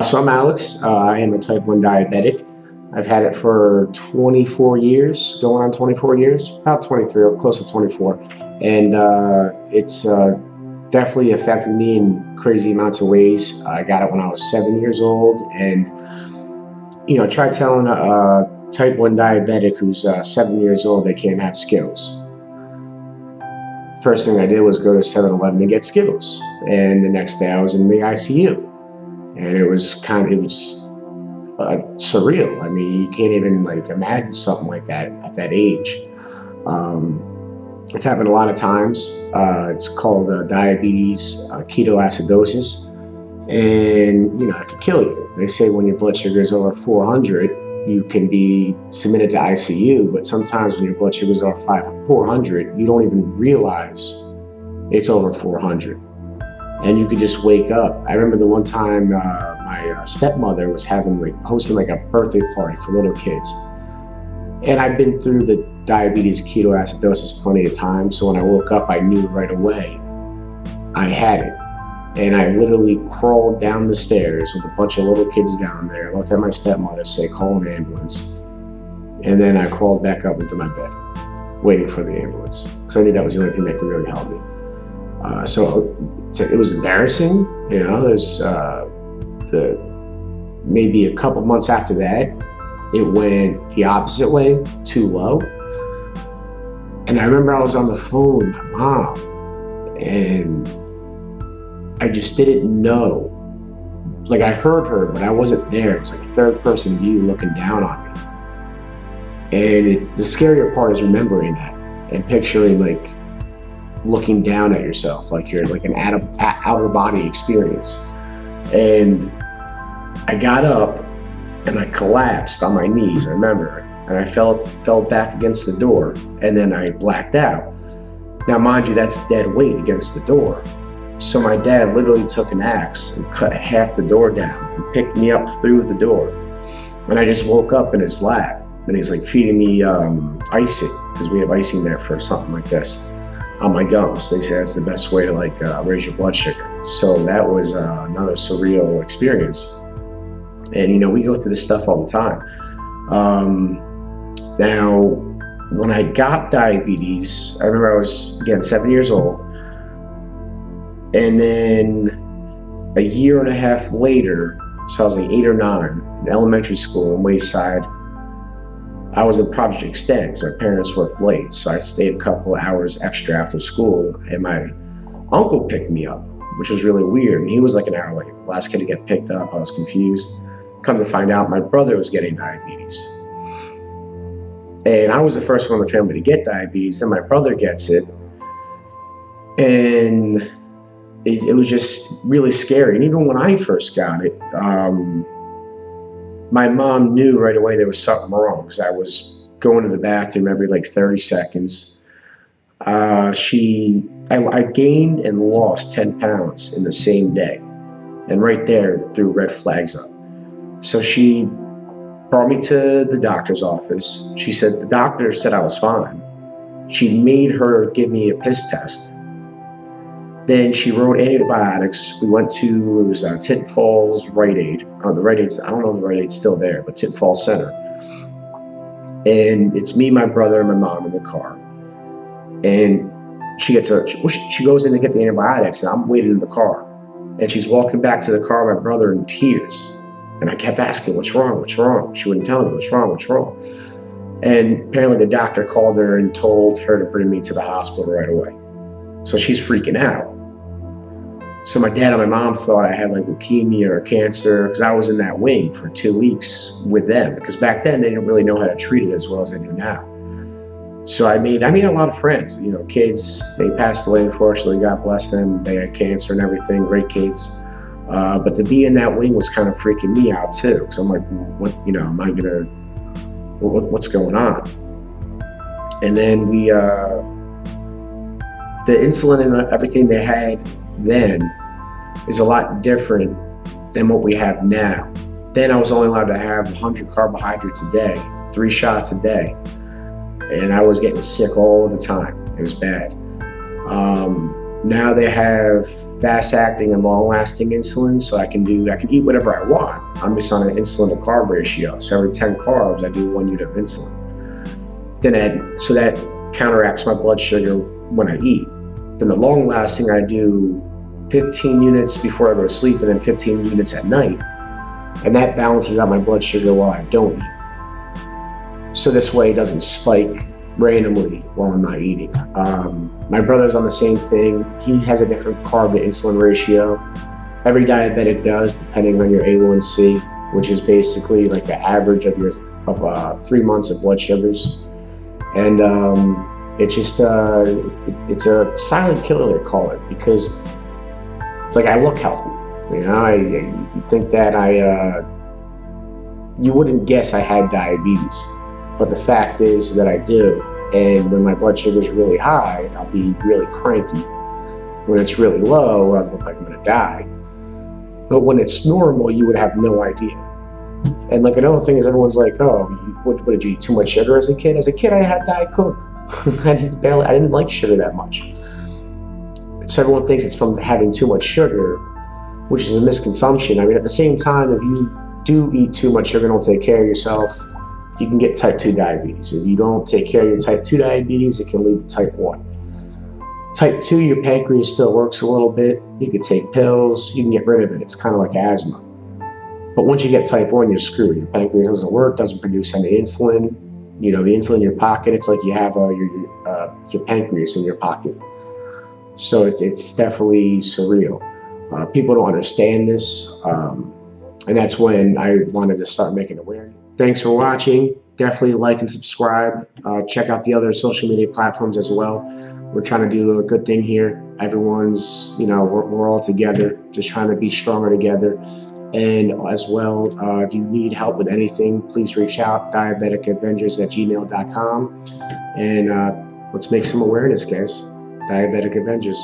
So I'm Alex. I am a type 1 diabetic. I've had it for 24 years, going on 24 years, about 23, or close to 24. And it's definitely affected me in crazy amounts of ways. I got it when I was 7 years old. And, try telling a type 1 diabetic who's 7 years old they can't have Skittles. First thing I did was go to 7-Eleven and get Skittles. And the next day I was in the ICU. And it was surreal. I mean, you can't even imagine something like that at that age. It's happened a lot of times. It's called diabetes ketoacidosis, and it could kill you. They say when your blood sugar is over 400, you can be submitted to ICU. But sometimes when your blood sugar is over 400, you don't even realize it's over 400. And you could just wake up. I remember the one time my stepmother was hosting a birthday party for little kids. And I've been through the diabetes ketoacidosis plenty of times, so when I woke up, I knew right away I had it. And I literally crawled down the stairs with a bunch of little kids down there. I looked at my stepmother, say, call an ambulance. And then I crawled back up into my bed, waiting for the ambulance, because I knew that was the only thing that could really help me. So it was embarrassing. There's maybe a couple months after that, it went the opposite way, too low. And I remember I was on the phone with my mom, and I just didn't know. I heard her, but I wasn't there. It was like a third-person view looking down on me. And the scarier part is remembering that and picturing looking down at yourself, you're an outer body experience. And I got up and I collapsed on my knees, I remember, and I fell back against the door, and then I blacked out. Now, mind you, that's dead weight against the door. So my dad literally took an axe and cut half the door down and picked me up through the door. And I just woke up in his lap, and he's feeding me icing, because we have icing there for something like this, on my gums. They say that's the best way to raise your blood sugar. So that was another surreal experience. And we go through this stuff all the time. Now, when I got diabetes, I remember I was, again, 7 years old. And then a year and a half later, so I was 8 or 9, in elementary school in Wayside, I was in Project Extend, so my parents worked late. So I stayed a couple of hours extra after school, and my uncle picked me up, which was really weird. And he was an hour late. Last kid to get picked up. I was confused. Come to find out, my brother was getting diabetes. And I was the first one in the family to get diabetes. Then my brother gets it. And it was just really scary. And even when I first got it, my mom knew right away there was something wrong, because I was going to the bathroom every 30 seconds. I gained and lost 10 pounds in the same day. And right there threw red flags up. So she brought me to the doctor's office. She said, the doctor said I was fine. She made her give me a piss test. Then she wrote antibiotics. We went to, it was Tinton Falls Rite Aid. The Rite Aid's, I don't know if the Rite Aid's still there, but Tinton Falls Center. And it's me, my brother, and my mom in the car. And she goes in to get the antibiotics, and I'm waiting in the car. And she's walking back to the car with my brother in tears. And I kept asking, what's wrong, what's wrong? She wouldn't tell me, what's wrong, what's wrong? And apparently the doctor called her and told her to bring me to the hospital right away. So she's freaking out. So my dad and my mom thought I had leukemia or cancer, because I was in that wing for 2 weeks with them. Because back then they didn't really know how to treat it as well as they do now. So I made a lot of friends. Kids, they passed away, unfortunately, God bless them. They had cancer and everything, great kids. But to be in that wing was kind of freaking me out too. Because I'm what's going on? And then the insulin and everything they had then is a lot different than what we have now. Then I was only allowed to have 100 carbohydrates a day, 3 shots a day. And I was getting sick all the time. It was bad. Now they have fast-acting and long-lasting insulin, so I can eat whatever I want. I'm just on an insulin to carb ratio. So every 10 carbs, I do 1 unit of insulin. So that counteracts my blood sugar when I eat. Then the long-lasting, I do 15 units before I go to sleep and then 15 units at night. And that balances out my blood sugar while I don't eat. So this way it doesn't spike randomly while I'm not eating. My brother's on the same thing. He has a different carb to insulin ratio. Every diabetic does, depending on your A1C, which is basically like the average of 3 months of blood sugars. And it's just it's a silent killer, they call it, because like I look healthy. You know, you think that you wouldn't guess I had diabetes, but the fact is that I do. And when my blood sugar is really high, I'll be really cranky. When it's really low, I'll look like I'm gonna die. But when it's normal, you would have no idea. And like another thing is, everyone's like, "Oh, what did you eat too much sugar as a kid?" As a kid, I had Diet Coke. I didn't like sugar that much. So everyone thinks it's from having too much sugar, which is a misconception. I mean, at the same time, if you do eat too much sugar and don't take care of yourself, you can get type 2 diabetes. If you don't take care of your type 2 diabetes, it can lead to type 1. Type 2, your pancreas still works a little bit. You can take pills, you can get rid of it. It's kind of like asthma. But once you get type 1, you're screwed. Your pancreas doesn't work, doesn't produce any insulin. You know, the insulin in your pocket, it's like you have your pancreas in your pocket. So it's definitely surreal. People don't understand this, and that's when I wanted to start making awareness. Thanks for watching. Definitely like and subscribe. Check out the other social media platforms as well. We're trying to do a good thing here. Everyone's, you know, we're all together, just trying to be stronger together. And as well, if you need help with anything, please reach out, diabeticavengers@gmail.com. And let's make some awareness, guys. Diabetic Avengers.